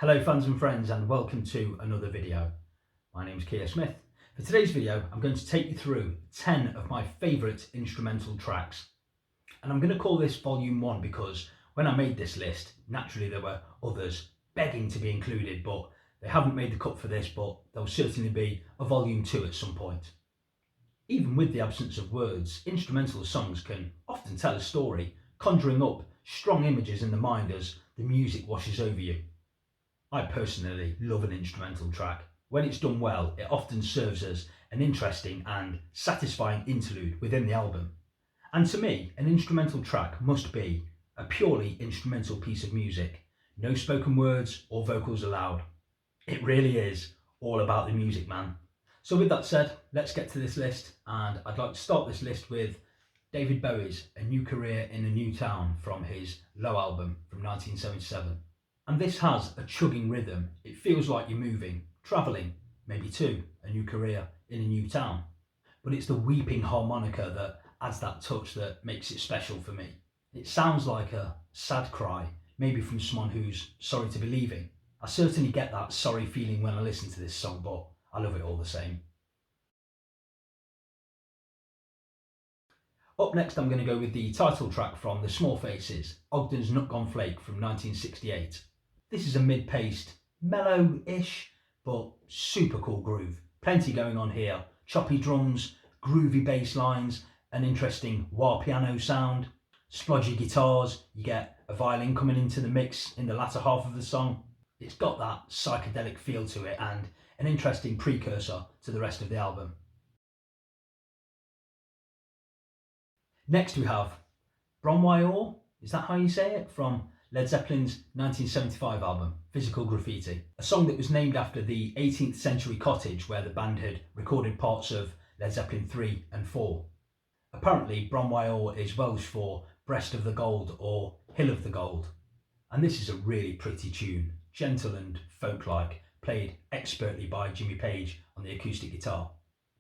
Hello fans and friends, and welcome to another video. My name is Keir Smith. For today's video I'm going to take you through 10 of my favourite instrumental tracks. And I'm going to call this volume 1 because when I made this list, naturally there were others begging to be included, but they haven't made the cut for this, but there'll certainly be a volume 2 at some point. Even with the absence of words, instrumental songs can often tell a story, conjuring up strong images in the mind as the music washes over you. I personally love an instrumental track. When it's done well, it often serves as an interesting and satisfying interlude within the album. And to me, an instrumental track must be a purely instrumental piece of music. No spoken words or vocals allowed. It really is all about the music, man. So with that said, let's get to this list, and I'd like to start this list with David Bowie's A New Career in a New Town from his Low album from 1977. And this has a chugging rhythm. It feels like you're moving, travelling, maybe to a new career in a new town. But it's the weeping harmonica that adds that touch that makes it special for me. It sounds like a sad cry, maybe from someone who's sorry to be leaving. I certainly get that sorry feeling when I listen to this song, but I love it all the same. Up next I'm going to go with the title track from The Small Faces, Ogden's Nut Gone Flake from 1968. This is a mid-paced, mellow-ish, but super cool groove. Plenty going on here. Choppy drums, groovy bass lines, an interesting wah piano sound, splodgy guitars. You get a violin coming into the mix in the latter half of the song. It's got that psychedelic feel to it and an interesting precursor to the rest of the album. Next we have Bromwyour, is that how you say it? From Led Zeppelin's 1975 album, Physical Graffiti, a song that was named after the 18th century cottage where the band had recorded parts of Led Zeppelin 3 and 4. Apparently, Bromwyour is Welsh for Breast of the Gold or Hill of the Gold. And this is a really pretty tune, gentle and folk-like, played expertly by Jimmy Page on the acoustic guitar.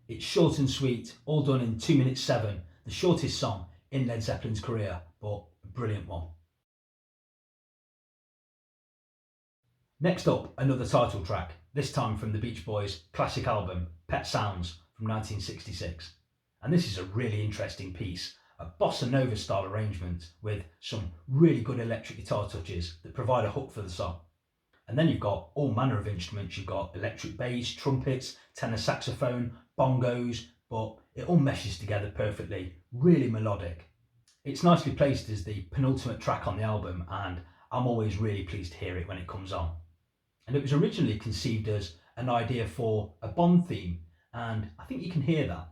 It's short and sweet, all done in 2 minutes 7, the shortest song in Led Zeppelin's career, but a brilliant one. Next up, another title track, this time from the Beach Boys' classic album, Pet Sounds from 1966. And this is a really interesting piece, a bossa nova style arrangement with some really good electric guitar touches that provide a hook for the song. And then you've got all manner of instruments. You've got electric bass, trumpets, tenor saxophone, bongos, but it all meshes together perfectly, really melodic. It's nicely placed as the penultimate track on the album, and I'm always really pleased to hear it when it comes on. And it was originally conceived as an idea for a Bond theme, and I think you can hear that.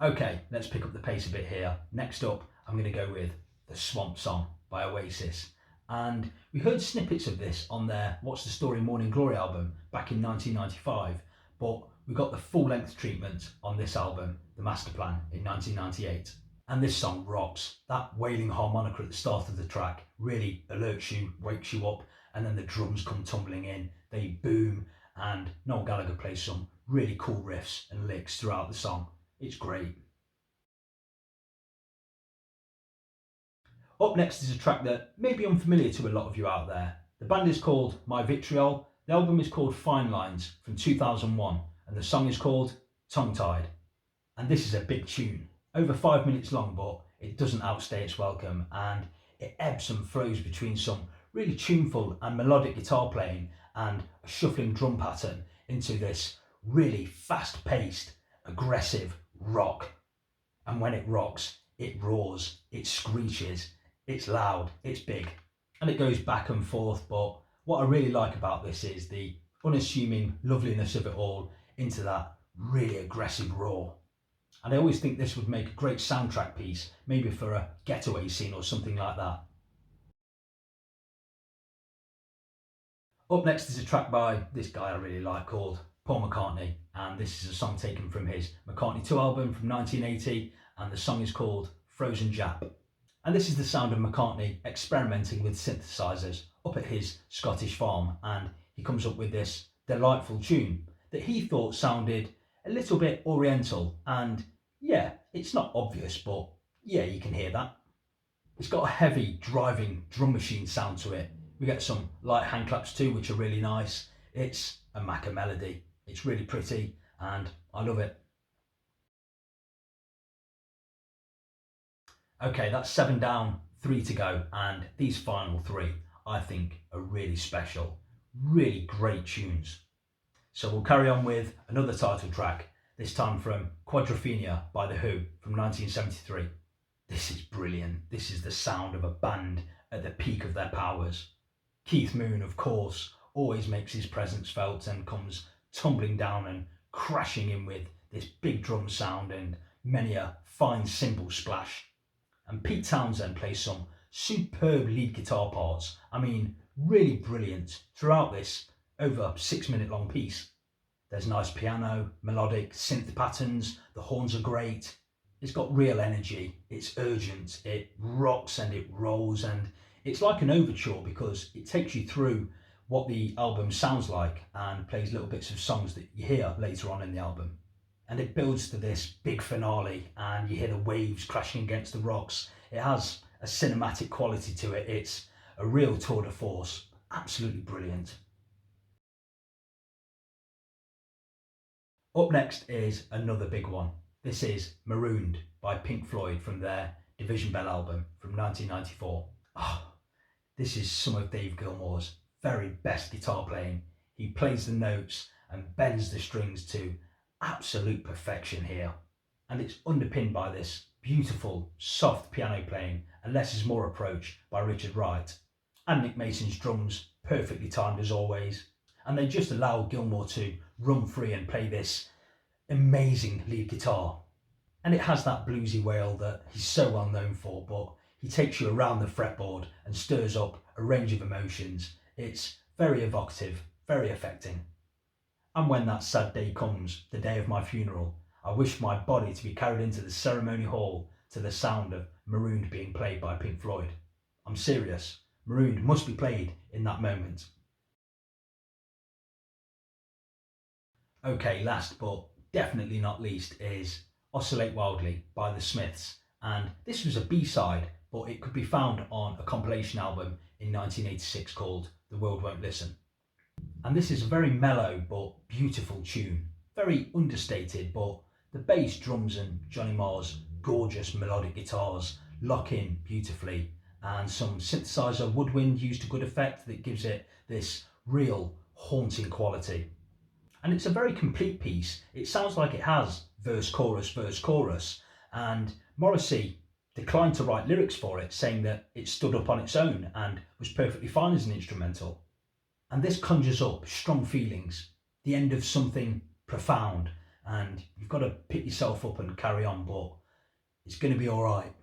Okay, let's pick up the pace a bit here. Next up, I'm going to go with The Swamp Song by Oasis. And we heard snippets of this on their What's the Story Morning Glory album back in 1995, but we got the full-length treatment on this album, The Master Plan, in 1998. And this song rocks. That wailing harmonica at the start of the track really alerts you, wakes you up, and then the drums come tumbling in, they boom, and Noel Gallagher plays some really cool riffs and licks throughout the song. It's great. Up next is a track that may be unfamiliar to a lot of you out there. The band is called My Vitriol, the album is called Fine Lines from 2001, and the song is called Tongue Tied. And this is a big tune. Over 5 minutes long, but it doesn't outstay its welcome, and it ebbs and flows between some really tuneful and melodic guitar playing and a shuffling drum pattern into this really fast-paced, aggressive rock. And when it rocks, it roars, it screeches, it's loud, it's big, and it goes back and forth. But what I really like about this is the unassuming loveliness of it all into that really aggressive roar. And I always think this would make a great soundtrack piece, maybe for a getaway scene or something like that. Up next is a track by this guy I really like called Paul McCartney, and this is a song taken from his McCartney 2 album from 1980, and the song is called Frozen Jap. And this is the sound of McCartney experimenting with synthesizers up at his Scottish farm, and he comes up with this delightful tune that he thought sounded a little bit oriental, and yeah, it's not obvious, but yeah, you can hear that. It's got a heavy driving drum machine sound to it. We get some light hand claps too, which are really nice. It's a Macca melody. It's really pretty and I love it. Okay, that's 7 down, 3 to go, and these final 3 I think are really special. Really great tunes. So we'll carry on with another title track, this time from Quadrophenia by The Who from 1973. This is brilliant. This is the sound of a band at the peak of their powers. Keith Moon, of course, always makes his presence felt and comes tumbling down and crashing in with this big drum sound and many a fine cymbal splash. And Pete Townsend plays some superb lead guitar parts. I mean, really brilliant throughout this over 6-minute long piece. There's nice piano, melodic synth patterns, the horns are great. It's got real energy, it's urgent, it rocks and it rolls, and it's like an overture because it takes you through what the album sounds like and plays little bits of songs that you hear later on in the album. And it builds to this big finale and you hear the waves crashing against the rocks. It has a cinematic quality to it. It's a real tour de force. Absolutely brilliant. Up next is another big one. This is Marooned by Pink Floyd from their Division Bell album from 1994. Oh, this is some of Dave Gilmour's very best guitar playing. He plays the notes and bends the strings to absolute perfection here. And it's underpinned by this beautiful, soft piano playing and less is more approach by Richard Wright. And Nick Mason's drums, perfectly timed as always. And they just allow Gilmour to run free and play this amazing lead guitar. And it has that bluesy wail that he's so well known for, but he takes you around the fretboard and stirs up a range of emotions. It's very evocative, very affecting. And when that sad day comes, the day of my funeral, I wish my body to be carried into the ceremony hall to the sound of Marooned being played by Pink Floyd. I'm serious, Marooned must be played in that moment. Okay, last but definitely not least is Oscillate Wildly by the Smiths. And this was a B-side, but it could be found on a compilation album in 1986 called The World Won't Listen. And this is a very mellow but beautiful tune. Very understated, but the bass, drums and Johnny Marr's gorgeous melodic guitars lock in beautifully. And some synthesizer woodwind used to good effect that gives it this real haunting quality. And it's a very complete piece. It sounds like it has verse, chorus, and Morrissey declined to write lyrics for it, saying that it stood up on its own and was perfectly fine as an instrumental. And this conjures up strong feelings, the end of something profound, and you've got to pick yourself up and carry on, but it's going to be all right.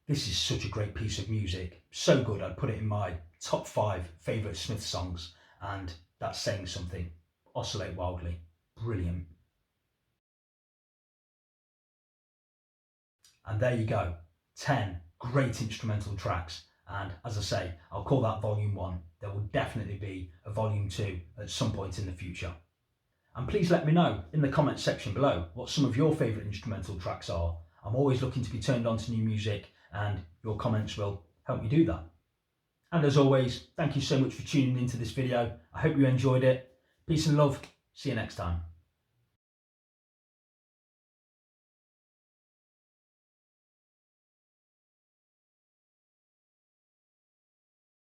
This is such a great piece of music, so good I'd put it in my top 5 favourite Smith songs, and that's saying something. Oscillate Wildly, brilliant. And there you go, 10 great instrumental tracks. And as I say, I'll call that volume 1. There will definitely be a volume 2 at some point in the future. And please let me know in the comments section below what some of your favourite instrumental tracks are. I'm always looking to be turned on to new music and your comments will help me do that. And as always, thank you so much for tuning into this video. I hope you enjoyed it. Peace and love. See you next time.